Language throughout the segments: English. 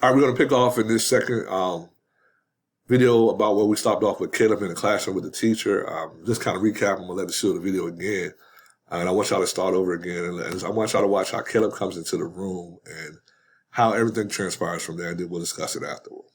All right, we're going to pick off in this second video about where we stopped off with Caleb in the classroom with the teacher. Just kind of recap, I'm going to let you show the video again. And I want y'all to start over again. And I want y'all to watch how Caleb comes into the room and how everything transpires from there. And then we'll discuss it afterward.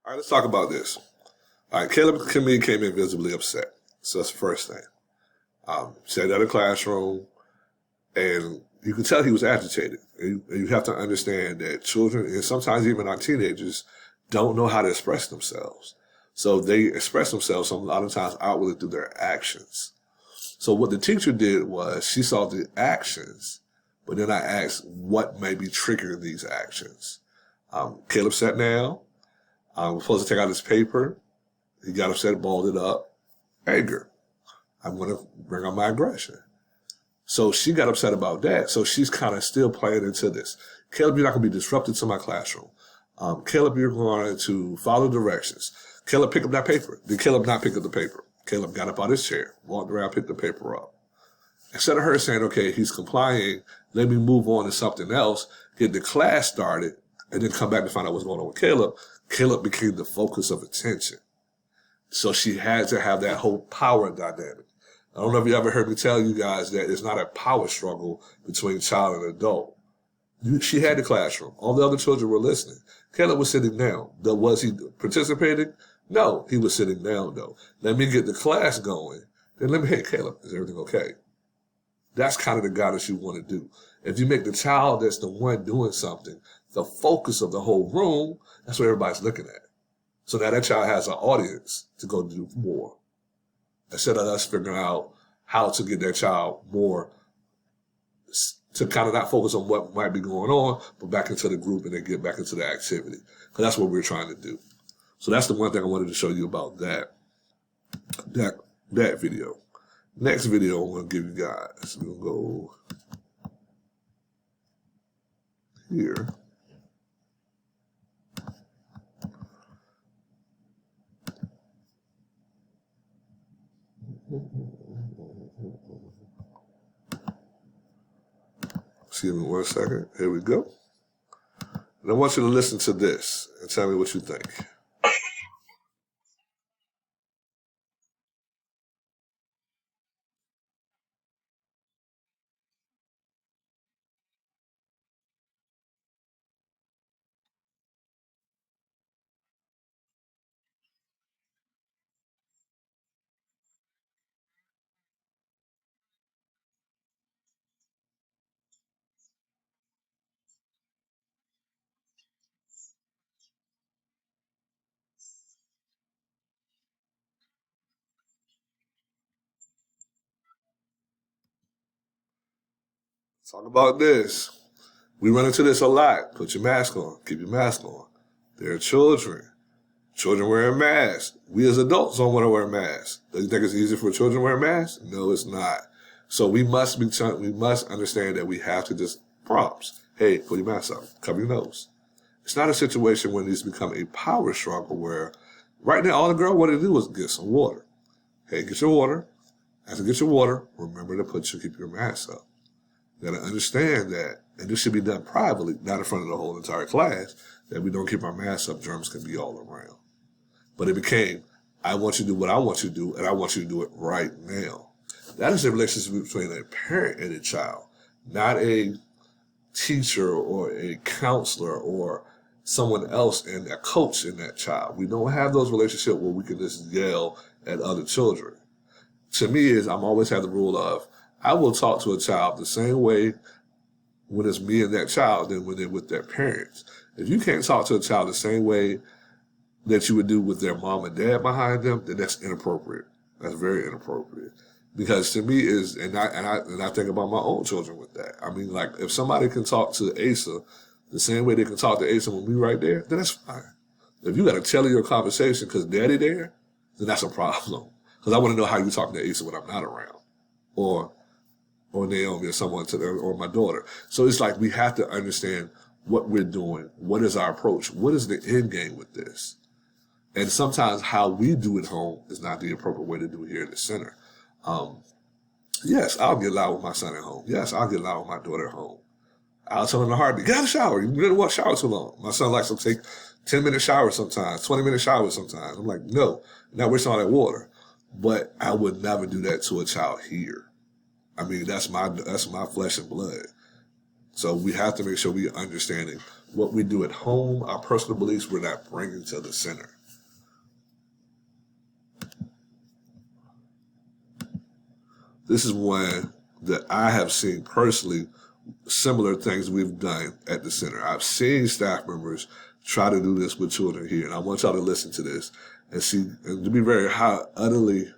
All right, let's talk about this. All right, Caleb came in visibly upset. So that's the first thing. Sat in the classroom, and you can tell he was agitated. And you have to understand that children, and sometimes even our teenagers, don't know how to express themselves. So they express themselves a lot of times outwardly through their actions. So what the teacher did was she saw the actions, but then I asked what may be triggering these actions. Caleb sat down. Was supposed to take out his paper. He got upset, balled it up. Anger. I'm going to bring out my aggression. So she got upset about that. So she's kind of still playing into this. Caleb, you're not going to be disrupted to my classroom. Caleb, you're going to follow directions. Caleb, pick up that paper. Did Caleb not pick up the paper? Caleb got up out of his chair, walked around, picked the paper up. Instead of her saying, okay, he's complying, let me move on to something else, get the class started, and then come back to find out what's going on with Caleb, Caleb became the focus of attention. So she had to have that whole power dynamic. I don't know if you ever heard me tell you guys that it's not a power struggle between child and adult. She had the classroom. All the other children were listening. Caleb was sitting down. Was he participating? No, he was sitting down though. Let me get the class going. Then let me, hey Caleb, is everything okay? That's kind of the guidance you want to do. If you make the child that's the one doing something the focus of the whole room, that's what everybody's looking at. So now that child has an audience to go do more. Instead of us figuring out how to get that child more to kind of not focus on what might be going on, but back into the group and then get back into the activity. Because that's what we're trying to do. So that's the one thing I wanted to show you about that video. Next video I'm going to give you guys. We're going to go here. Excuse me 1 second. Here we go. And I want you to listen to this and tell me what you think. Talk about this. We run into this a lot. Put your mask on. Keep your mask on. There are children. Children wearing masks. We as adults don't want to wear masks. Do you think it's easy for children to wear masks? No, it's not. So we must understand that we have to just prompts. Hey, put your mask on. Cover your nose. It's not a situation when these become a power struggle where right now all the girl wanted to do was get some water. Hey, get your water. After you get your water, remember to keep your mask up. You got to understand that, and this should be done privately, not in front of the whole entire class, that we don't keep our masks up, germs can be all around. But it became, I want you to do what I want you to do, and I want you to do it right now. That is the relationship between a parent and a child, not a teacher or a counselor or someone else and a coach in that child. We don't have those relationships where we can just yell at other children. To me, is I'm always had the rule of I will talk to a child the same way when it's me and that child than when they're with their parents. If you can't talk to a child the same way that you would do with their mom and dad behind them, then that's inappropriate. That's very inappropriate. Because to me is, and I think about my own children with that. I mean, like if somebody can talk to Asa the same way they can talk to Asa with me right there, then that's fine. If you got to tell your conversation because daddy there, then that's a problem. Because I want to know how you talking to Asa when I'm not around, or Naomi or someone to them, or my daughter. So it's like we have to understand what we're doing. What is our approach? What is the end game with this? And sometimes how we do it home is not the appropriate way to do it here in the center. Yes, I'll get loud with my son at home. Yes, I'll get loud with my daughter at home. I'll tell him in a heartbeat, get out of the shower. You really want to shower too long. My son likes to take 10-minute showers sometimes, 20-minute showers sometimes. I'm like, no, not wasting all that water. But I would never do that to a child here. I mean, that's my flesh and blood. So we have to make sure we are understanding what we do at home, our personal beliefs, we're not bringing to the center. This is one that I have seen personally, similar things we've done at the center. I've seen staff members try to do this with children here, and I want y'all to listen to this and see, and to be very how utterly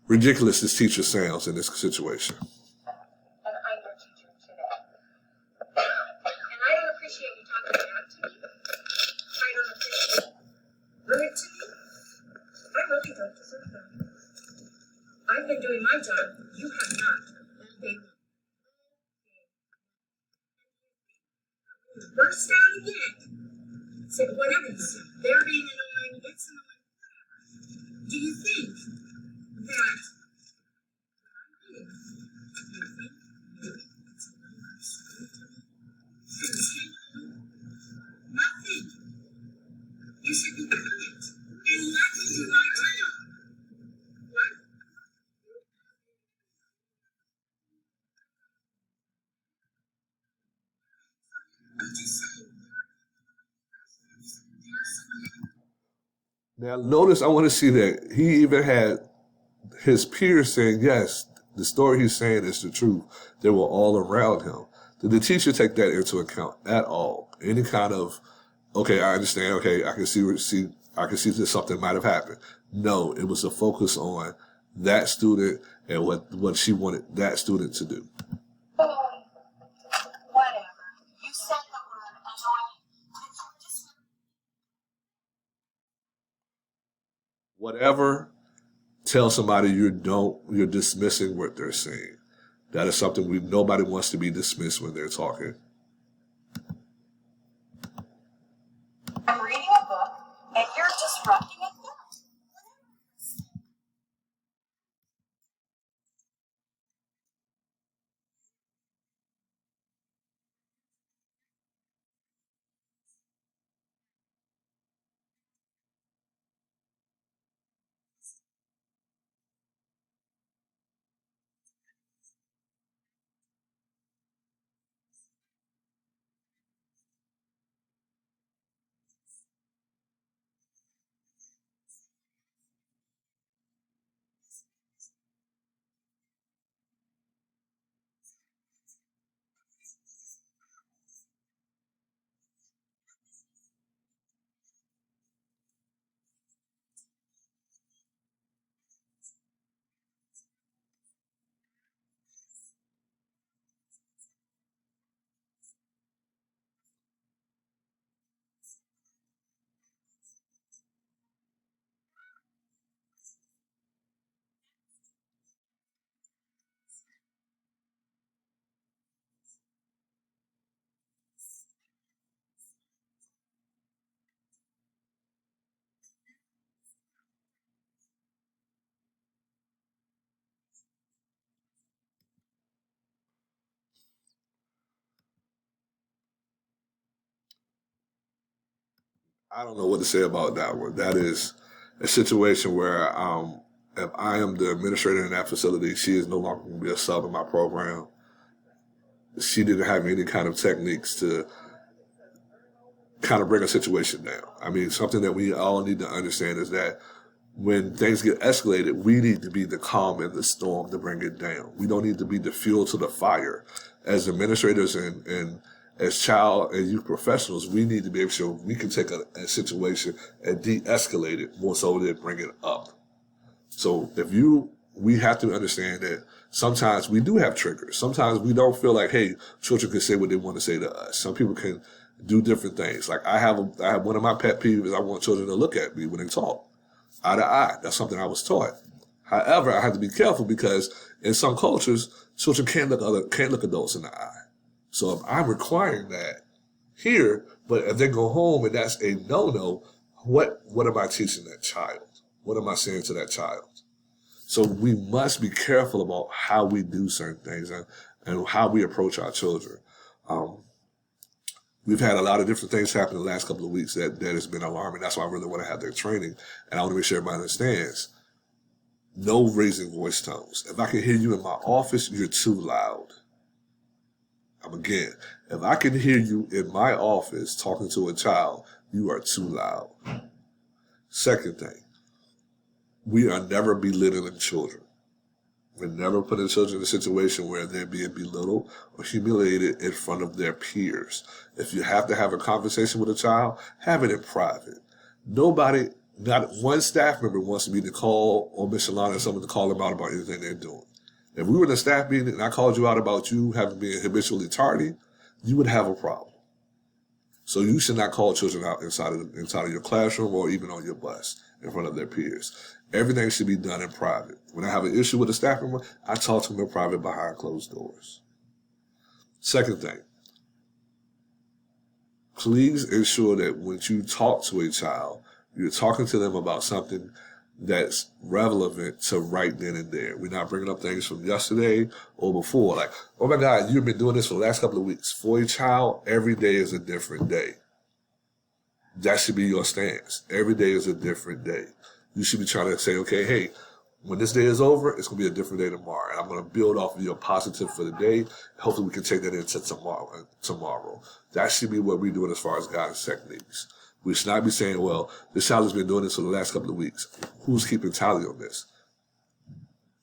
ridiculous this teacher sounds in this situation. And I'm your teacher today. And I don't appreciate you talking back to me. I don't appreciate rude to me. I really don't deserve that. I've been doing my job. You have not. All day long. Burst out again. Said whatever you said. They're being annoying. It's annoying. Whatever. Do you think that nothing? You should be quiet and let me do my job. What? I'm just saying. Now, notice I want to see that he even had his peers saying, yes, the story he's saying is the truth. They were all around him. Did the teacher take that into account at all? Any kind of, okay, I understand. Okay, I can see that something might have happened. No, it was a focus on that student and what she wanted that student to do. Whatever. You said the word annoying. Whatever, tell somebody you're dismissing what they're saying. That is something nobody wants to be dismissed when they're talking. I'm reading a book and you're disrupting it. I don't know what to say about that one. That is a situation where if I am the administrator in that facility, she is no longer going to be a sub in my program. She didn't have any kind of techniques to kind of bring a situation down. I mean, something that we all need to understand is that when things get escalated, we need to be the calm in the storm to bring it down. We don't need to be the fuel to the fire. As administrators and as child and youth professionals, we need to be able to show we can take a situation and de-escalate it more so than bring it up. So we have to understand that sometimes we do have triggers. Sometimes we don't feel like, hey, children can say what they want to say to us. Some people can do different things. Like I have one of my pet peeves is I want children to look at me when they talk. Eye to eye. That's something I was taught. However, I have to be careful because in some cultures, children can't look adults in the eye. So if I'm requiring that here, but if they go home and that's a no-no, what am I teaching that child? What am I saying to that child? So we must be careful about how we do certain things and how we approach our children. We've had a lot of different things happen in the last couple of weeks that has been alarming. That's why I really want to have their training. And I want to make sure everybody understands. No raising voice tones. If I can hear you in my office, you're too loud. Again, if I can hear you in my office talking to a child, you are too loud. Second thing, we are never belittling children. We're never putting children in a situation where they're being belittled or humiliated in front of their peers. If you have to have a conversation with a child, have it in private. Nobody, not one staff member wants me to call or Miss Shalana or someone to call them out about anything they're doing. If we were in a staff meeting and I called you out about you having been habitually tardy, you would have a problem. So you should not call children out inside of your classroom or even on your bus in front of their peers. Everything should be done in private. When I have an issue with a staff member, I talk to them in private behind closed doors. Second thing, please ensure that when you talk to a child, you're talking to them about something that's relevant to right then and there. We're not bringing up things from yesterday or before. Like, oh my God, you've been doing this for the last couple of weeks. For a child, every day is a different day. That should be your stance. Every day is a different day. You should be trying to say, okay, hey, when this day is over, it's going to be a different day tomorrow. And I'm going to build off of your positive for the day. Hopefully we can take that into tomorrow. That should be what we're doing as far as guidance techniques. We should not be saying, well, this child has been doing this for the last couple of weeks. Who's keeping tally on this?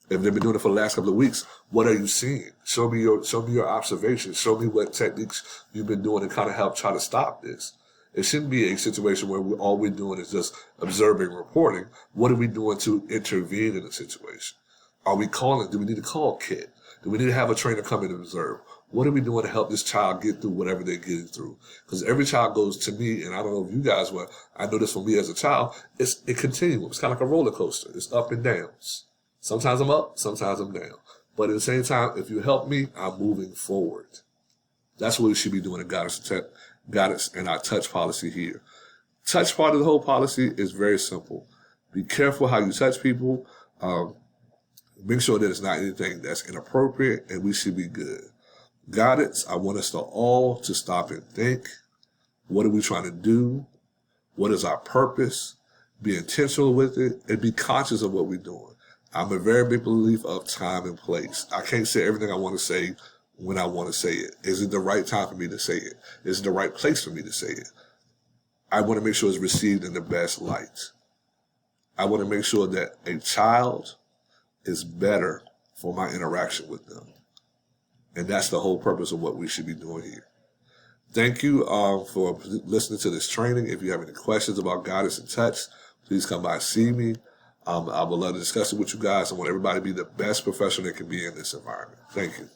If they've been doing it for the last couple of weeks, what are you seeing? Show me your observations. Show me what techniques you've been doing to kind of help try to stop this. It shouldn't be a situation where all we're doing is just observing, reporting. What are we doing to intervene in the situation? Are we calling? Do we need to call KID? Do we need to have a trainer come in and observe? What are we doing to help this child get through whatever they're getting through? Because every child goes to me, and I don't know if you guys were, I know this for me as a child, it's a continuum. It's kind of like a roller coaster. It's up and downs. Sometimes I'm up, sometimes I'm down. But at the same time, if you help me, I'm moving forward. That's what we should be doing in guidance and our touch policy here. Touch part of the whole policy is very simple. Be careful how you touch people. Make sure that it's not anything that's inappropriate, and we should be good. Guidance, I want us to all to stop and think. What are we trying to do? What is our purpose? Be intentional with it and be conscious of what we're doing. I'm a very big believer of time and place. I can't say everything I want to say when I want to say it. Is it the right time for me to say it? Is it the right place for me to say it? I want to make sure it's received in the best light. I want to make sure that a child is better for my interaction with them. And that's the whole purpose of what we should be doing here. Thank you for listening to this training. If you have any questions about guidance and touch, please come by and see me. I would love to discuss it with you guys. I want everybody to be the best professional they can be in this environment. Thank you.